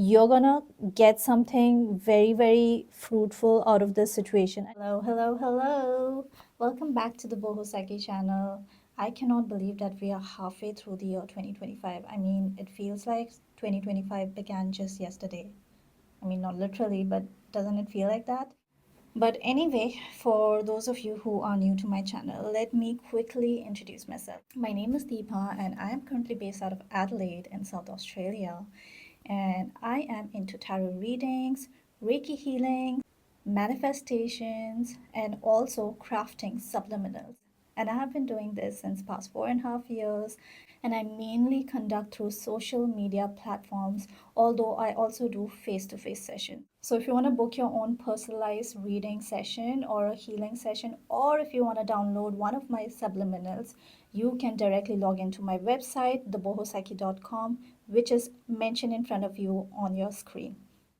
you're gonna get something very, very fruitful out of this situation. Hello, hello, hello. Welcome back to the Boho Psyche channel. I cannot believe that we are halfway through the year 2025. I mean, it feels like 2025 began just yesterday. I mean, not literally, but doesn't it feel like that? But anyway, for those of you who are new to my channel, let me quickly introduce myself. My name is Deepa, and I am currently based out of Adelaide in South Australia. And I am into tarot readings, Reiki healing, manifestations, and also crafting subliminals. And I have been doing this since past 4.5 years, and I mainly conduct through social media platforms, although I also do face-to-face sessions. So if you want to book your own personalized reading session or a healing session, or if you want to download one of my subliminals, you can directly log into my website, thebohopsyche.com, which is mentioned in front of you on your screen.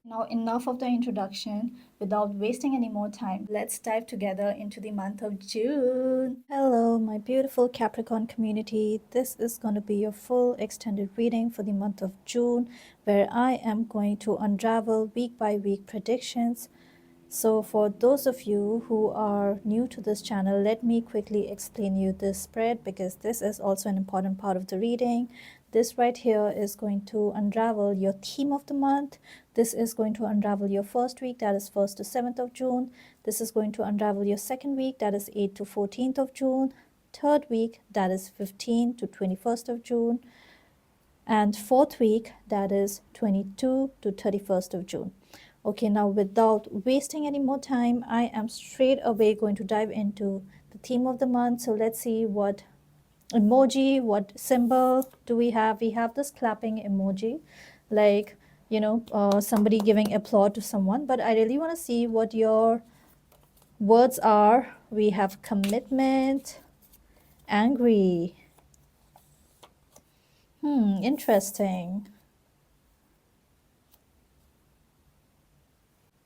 Now, enough of the introduction. Without wasting any more time, let's dive together into the month of June. Hello, my beautiful Capricorn community. This is going to be your full extended reading for the month of June, where I am going to unravel week by week predictions. So for those of you who are new to this channel, let me quickly explain you this spread, because this is also an important part of the reading. This right here is going to unravel your theme of the month. This is going to unravel your first week, that is 1st to 7th of June. This is going to unravel your second week, that is 8th to 14th of June. Third week, that is 15th to 21st of June. And fourth week, that is 22 to 31st of June. Okay, now without wasting any more time, I am straight away going to dive into the theme of the month. So let's see what emoji, what symbol do we have. We have this clapping emoji, like, somebody giving applause to someone. But I really want to see what your words are. We have commitment, angry. Interesting.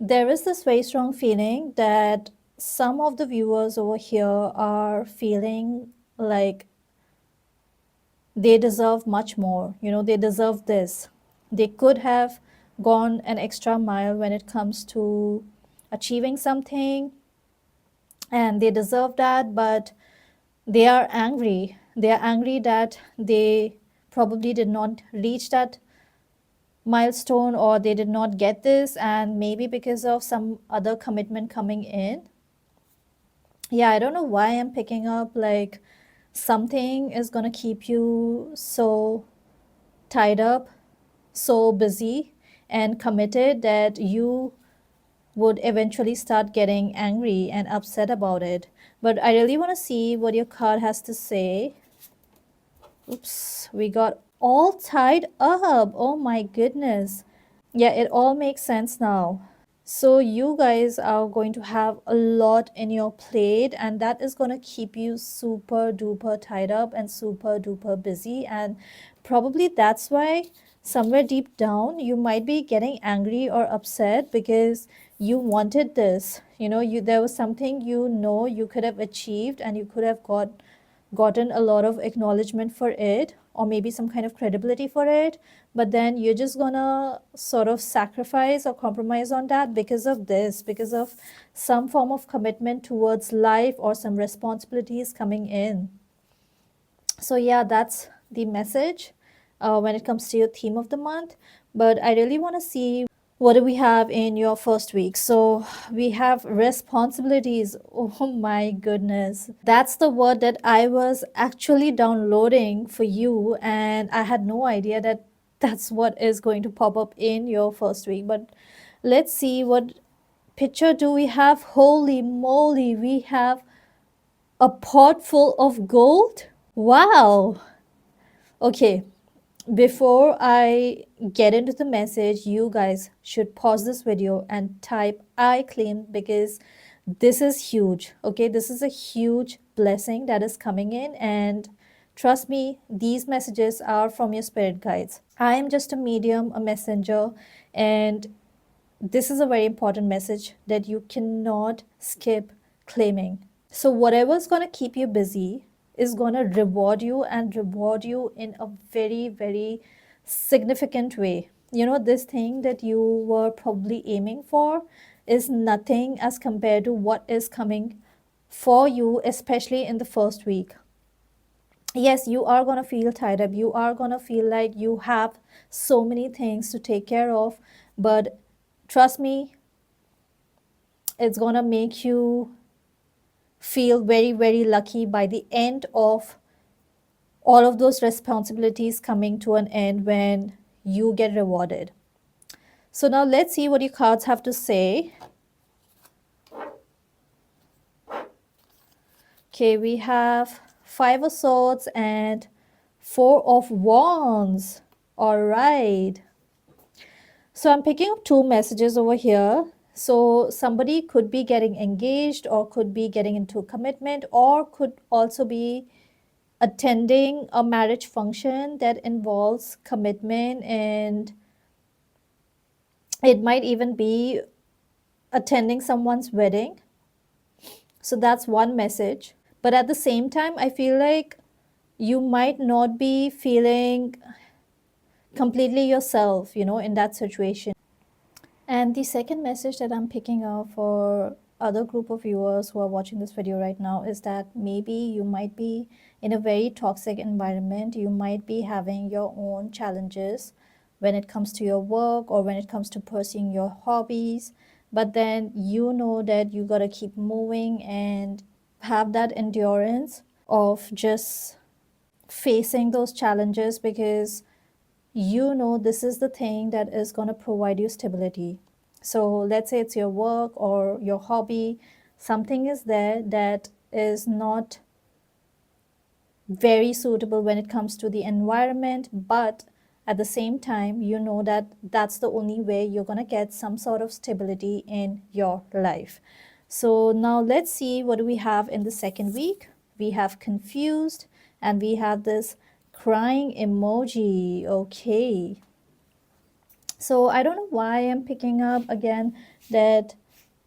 There is this very strong feeling that some of the viewers over here are feeling like they deserve much more. They deserve this. They could have gone an extra mile when it comes to achieving something, and they deserve that, but they are angry. They are angry that they probably did not reach that milestone, or they did not get this, and maybe because of some other commitment coming in. Yeah, I don't know why I'm picking up like something is gonna keep you so tied up, so busy and committed that you would eventually start getting angry and upset about it. But I really want to see what your card has to say. Oops, we got all tied up. Oh my goodness. Yeah, it all makes sense now. So you guys are going to have a lot in your plate, and that is going to keep you super duper tied up and super duper busy. And probably that's why somewhere deep down you might be getting angry or upset, because you wanted this. There was something you could have achieved, and you could have gotten a lot of acknowledgement for it, or maybe some kind of credibility for it, but then you're just gonna sort of sacrifice or compromise on that because of this, because of some form of commitment towards life or some responsibilities coming in. So yeah, that's the message when it comes to your theme of the month. But I really want to see, what do we have in your first week? So we have responsibilities. Oh my goodness. That's the word that I was actually downloading for you, and I had no idea that that's what is going to pop up in your first week. But let's see, what picture do we have? Holy moly, we have a pot full of gold. Wow. Okay, before I get into the message, you guys should pause this video and type I claim, because this is huge. Okay, this is a huge blessing that is coming in, and trust me, these messages are from your spirit guides. I am just a medium, a messenger, and this is a very important message that you cannot skip claiming. So whatever's going to keep you busy is going to reward you, and reward you in a very, very significant way. this thing that you were probably aiming for is nothing as compared to what is coming for you, especially in the first week. Yes, you are going to feel tied up. You are going to feel like you have so many things to take care of. But trust me, it's going to make you feel very, very lucky by the end of all of those responsibilities coming to an end when you get rewarded. So now let's see what your cards have to say. Okay, we have Five of Swords and Four of Wands. All right. So I'm picking up two messages over here. So somebody could be getting engaged or could be getting into a commitment or could also be attending a marriage function that involves commitment, and it might even be attending someone's wedding. So that's one message. But at the same time, I feel like you might not be feeling completely yourself, in that situation. And the second message that I'm picking up for other group of viewers who are watching this video right now is that maybe you might be in a very toxic environment. You might be having your own challenges when it comes to your work or when it comes to pursuing your hobbies. But then you know that you got to keep moving and have that endurance of just facing those challenges, because this is the thing that is going to provide you stability. So let's say it's your work or your hobby, something is there that is not very suitable when it comes to the environment, but at the same time, that that's the only way you're going to get some sort of stability in your life. So now let's see, what do we have in the second week? We have confused and we have this crying emoji. Okay. So I don't know why I'm picking up again that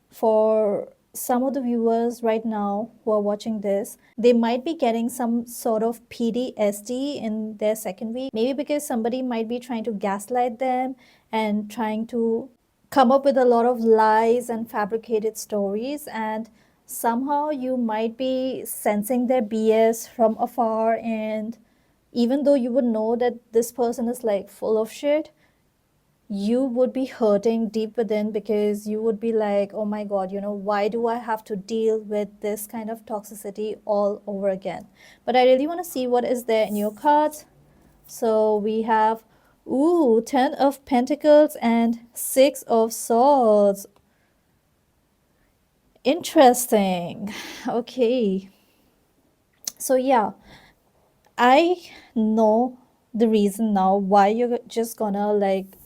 for some of the viewers right now who are watching this, they might be getting some sort of PTSD in their second week. Maybe because somebody might be trying to gaslight them and trying to come up with a lot of lies and fabricated stories, and somehow you might be sensing their BS from afar, and even though you would know that this person is like full of shit, you would be hurting deep within, because you would be like, oh my God, why do I have to deal with this kind of toxicity all over again? But I really want to see what is there in your cards. So we have, ooh, 10 of Pentacles and 6 of Swords. Interesting. Okay. So yeah, I know the reason now why you're just gonna like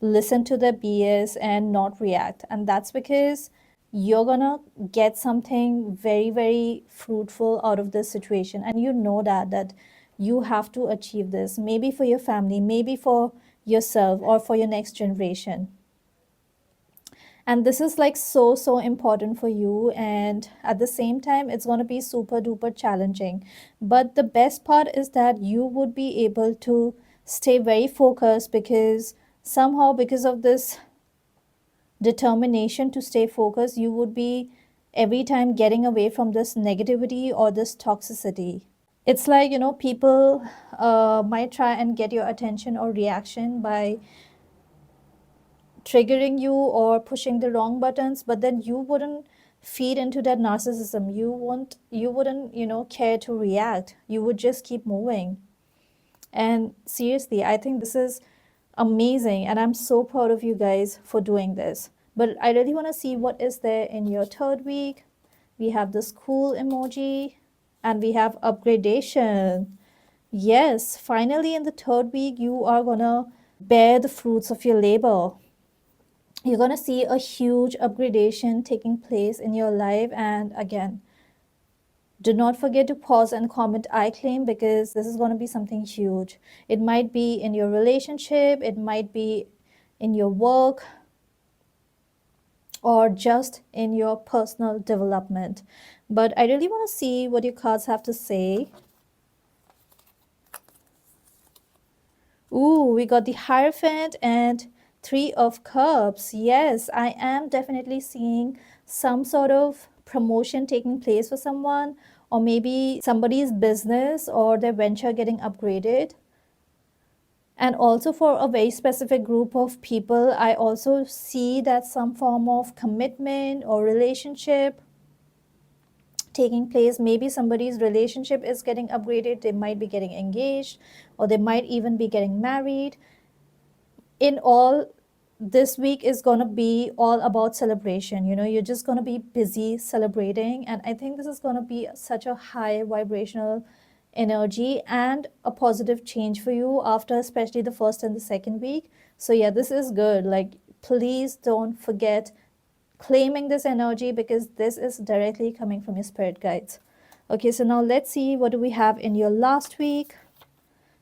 listen to the BS and not react. And that's because you're gonna get something very, very fruitful out of this situation. And you know that you have to achieve this, maybe for your family, maybe for yourself or for your next generation. And this is like so, so important for you. And at the same time, it's going to be super duper challenging. But the best part is that you would be able to stay very focused, because somehow, because of this determination to stay focused, you would be every time getting away from this negativity or this toxicity. It's like, people might try and get your attention or reaction by triggering you or pushing the wrong buttons, but then you wouldn't feed into that narcissism. You wouldn't care to react. You would just keep moving. And seriously, I think this is amazing, and I'm so proud of you guys for doing this. But I really want to see what is there in your third week. We have this cool emoji and we have upgradation. Yes, finally in the third week, you are gonna bear the fruits of your labor. You're going to see a huge upgradation taking place in your life. And again, do not forget to pause and comment I claim, because this is going to be something huge. It might be in your relationship, it might be in your work, or just in your personal development. But I really want to see what your cards have to say. Ooh, we got the Hierophant and Three of Cups. Yes, I am definitely seeing some sort of promotion taking place for someone, or maybe somebody's business or their venture getting upgraded. And also for a very specific group of people, I also see that some form of commitment or relationship taking place. Maybe somebody's relationship is getting upgraded, they might be getting engaged, or they might even be getting married. In all, this week is going to be all about celebration. You're just going to be busy celebrating, and I think this is going to be such a high vibrational energy and a positive change for you after especially the first and the second week. So yeah, this is good. Like, please don't forget claiming this energy, because this is directly coming from your spirit guides. Okay, so now let's see, what do we have in your last week?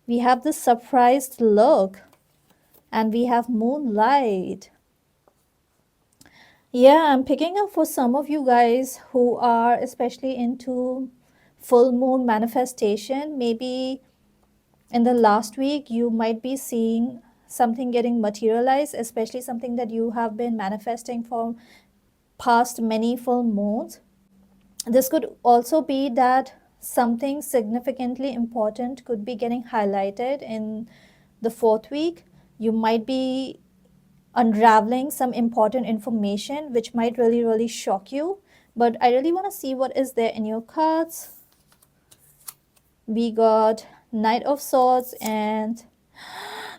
We have the surprised look, and we have moonlight. Yeah, I'm picking up for some of you guys who are especially into full moon manifestation. Maybe in the last week, you might be seeing something getting materialized, especially something that you have been manifesting for past many full moons. This could also be that something significantly important could be getting highlighted in the fourth week. You might be unraveling some important information which might really, really shock you. But I really want to see what is there in your cards. We got Knight of Swords and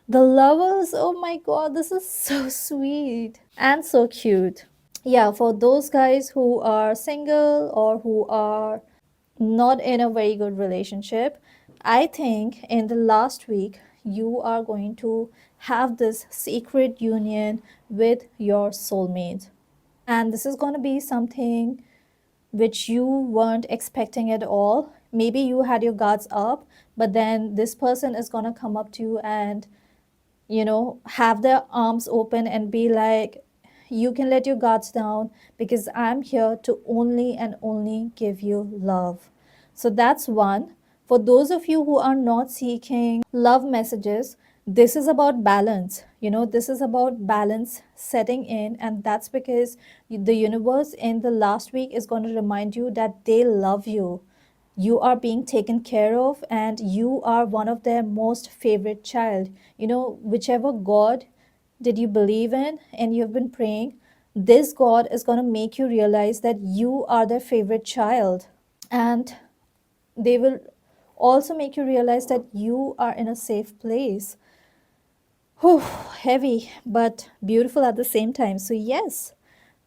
the Lovers. Oh my god, this is so sweet and so cute. Yeah, for those guys who are single or who are not in a very good relationship, I think in the last week you are going to have this secret union with your soulmate. And this is going to be something which you weren't expecting at all. Maybe you had your guards up, but then this person is going to come up to you and have their arms open and be like, you can let your guards down, because I'm here to only and only give you love. So that's one. For those of you who are not seeking love messages, this is about balance. This is about balance setting in, and that's because the universe in the last week is going to remind you that they love you. You are being taken care of, and you are one of their most favorite child. Whichever god did you believe in and you've been praying, this god is going to make you realize that you are their favorite child. And they will also make you realize that you are in a safe place. Whew, heavy but beautiful at the same time. So yes,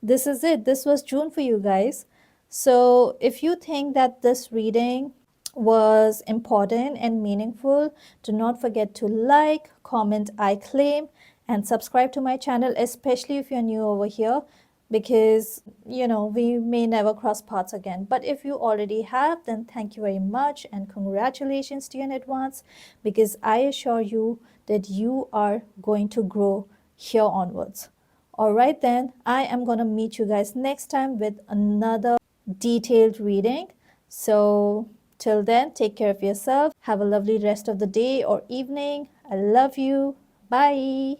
this is it. This was June for you guys. So if you think that this reading was important and meaningful, do not forget to like, comment, I claim, and subscribe to my channel, especially if you're new over here, because we may never cross paths again. But if you already have, then thank you very much and congratulations to you in advance, because I assure you that you are going to grow here onwards. All right, then I am going to meet you guys next time with another detailed reading. So till then, take care of yourself. Have a lovely rest of the day or evening. I love you. Bye.